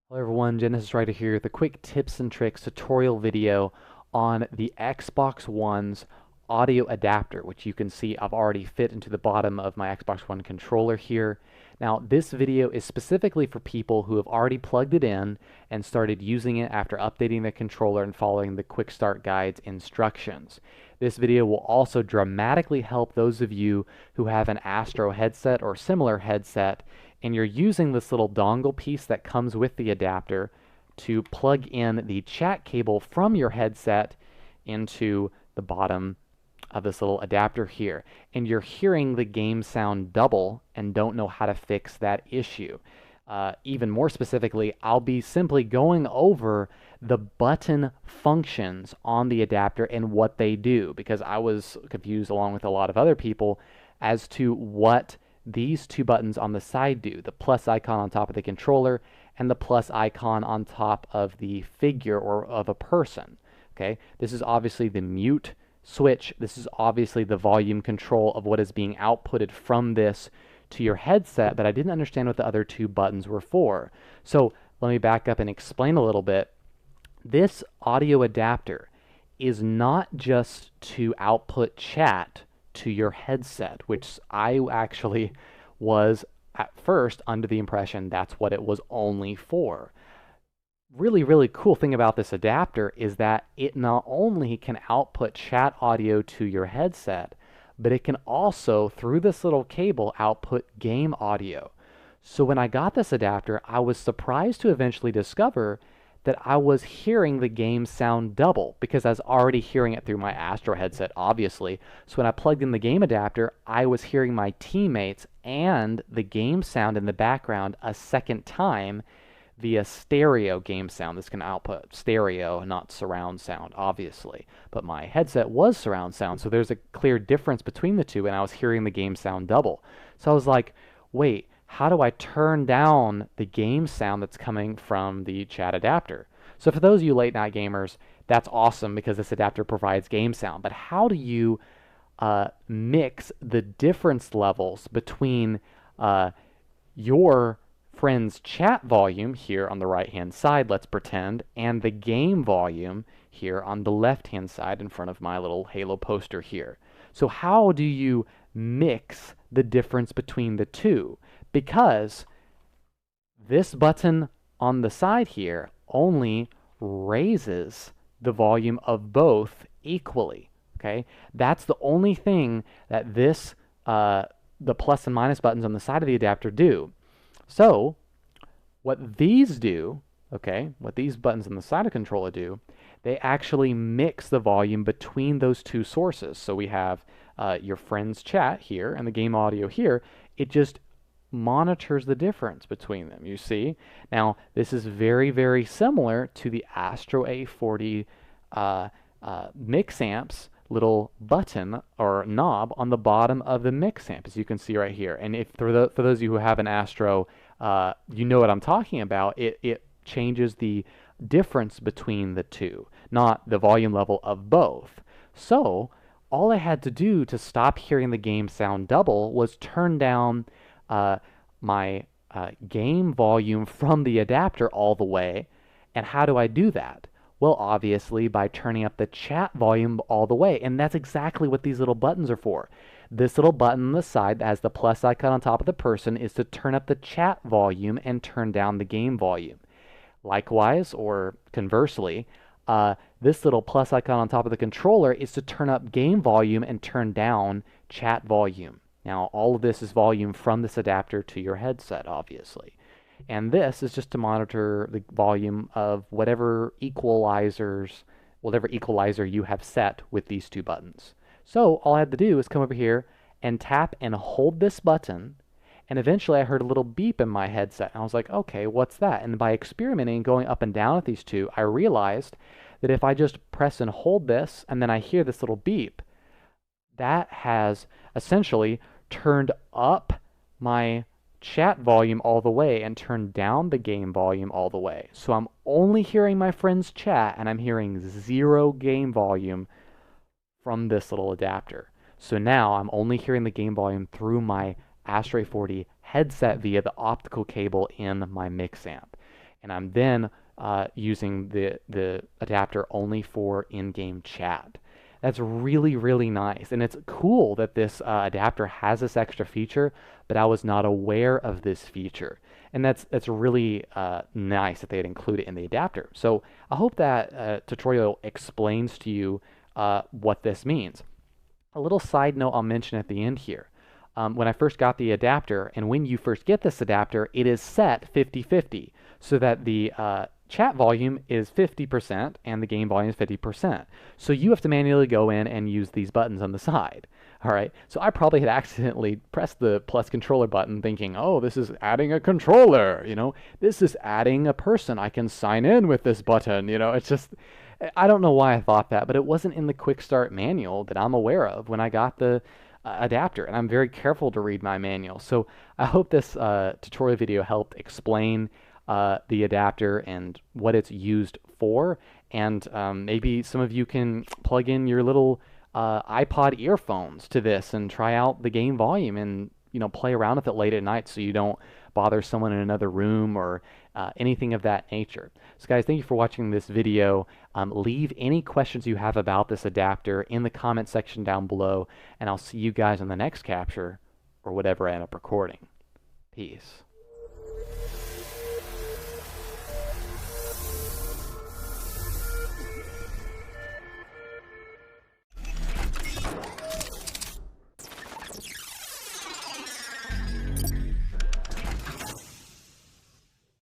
Hello everyone, Genesis Writer here with a quick tips and tricks tutorial video on the Xbox One's audio adapter, which you can see I've already fit into the bottom of my Xbox One controller here. Now, this video is specifically for people who have already plugged it in and started using it after updating the controller and following the Quick Start Guide's instructions. This video will also dramatically help those of you who have an Astro headset or similar headset and you're using this little dongle piece that comes with the adapter to plug in the chat cable from your headset into the bottom of this little adapter here. And you're hearing the game sound double and don't know how to fix that issue. Even more specifically, I'll be simply going over the button functions on the adapter and what they do, because I was confused along with a lot of other people as to what these two buttons on the side do, the plus icon on top of the controller and the plus icon on top of the figure or of a person. Okay, this is obviously the mute switch. This is obviously the volume control of what is being outputted from this to your headset, but I didn't understand what the other two buttons were for. So let me back up and explain a little bit. This audio adapter is not just to output chat to your headset, which I actually was at first under the impression that's what it was only for. Really cool thing about this adapter is that it not only can output chat audio to your headset, but it can also, through this little cable, output game audio. So when I got this adapter, I was surprised to eventually discover that I was hearing the game sound double, because I was already hearing it through my Astro headset, obviously. So when I plugged in the game adapter, I was hearing my teammates and the game sound in the background a second time via stereo game sound. This can output stereo, not surround sound, obviously. But my headset was surround sound, so there's a clear difference between the two, and I was hearing the game sound double. So I was like, wait, how do I turn down the game sound that's coming from the chat adapter? So for those of you late night gamers, that's awesome because this adapter provides game sound. But how do you mix the difference levels between your friend's chat volume here on the right hand side, let's pretend, and the game volume here on the left hand side in front of my little Halo poster here? So how do you mix the difference between the two? Because this button on the side here only raises the volume of both equally. Okay, that's the only thing that this the plus and minus buttons on the side of the adapter do. So what these do, okay, what these buttons on the side of the controller do, they actually mix the volume between those two sources. So we have your friend's chat here and the game audio here. It just monitors the difference between them, you see? Now, this is very similar to the Astro A40 mix amps little button or knob on the bottom of the mix amp, as you can see right here. And if for those of you who have an Astro, you know what I'm talking about. It changes the difference between the two, not the volume level of both. So all I had to do to stop hearing the game sound double was turn down my game volume from the adapter all the way. And how do I do that? Well, obviously by turning up the chat volume all the way. And that's exactly what these little buttons are for. This little button on the side that has the plus icon on top of the person is to turn up the chat volume and turn down the game volume. Likewise, or conversely, this little plus icon on top of the controller is to turn up game volume and turn down chat volume. Now, all of this is volume from this adapter to your headset, obviously. And this is just to monitor the volume of whatever equalizer you have set with these two buttons. So all I had to do is come over here and tap and hold this button, and eventually I heard a little beep in my headset. And I was like, okay, what's that? And by experimenting and going up and down with these two, I realized that if I just press and hold this, and then I hear this little beep, that has essentially turned up my chat volume all the way and turned down the game volume all the way. So I'm only hearing my friend's chat, and I'm hearing zero game volume from this little adapter. So now I'm only hearing the game volume through my Astro 40 headset via the optical cable in my mix amp. and I'm then using the adapter only for in-game chat. That's really, really nice. And it's cool that this adapter has this extra feature, but I was not aware of this feature. And that's really nice that they'd include it in the adapter. So I hope that tutorial explains to you what this means. A little side note I'll mention at the end here. When I first got the adapter, and when you first get this adapter, it is set 50-50, so that the chat volume is 50% and the game volume is 50%. So you have to manually go in and use these buttons on the side. All right, so I probably had accidentally pressed the plus controller button thinking, oh, this is adding a controller, this is adding a person. I can sign in with this button, it's just, I don't know why I thought that, but it wasn't in the quick start manual that I'm aware of when I got the adapter, and I'm very careful to read my manual. So I hope this tutorial video helped explain the adapter and what it's used for, and maybe some of you can plug in your little iPod earphones to this and try out the game volume and play around with it late at night so you don't bother someone in another room or anything of that nature. So guys, thank you for watching this video. Leave any questions you have about this adapter in the comment section down below, and I'll see you guys on the next capture or whatever I end up recording. Peace.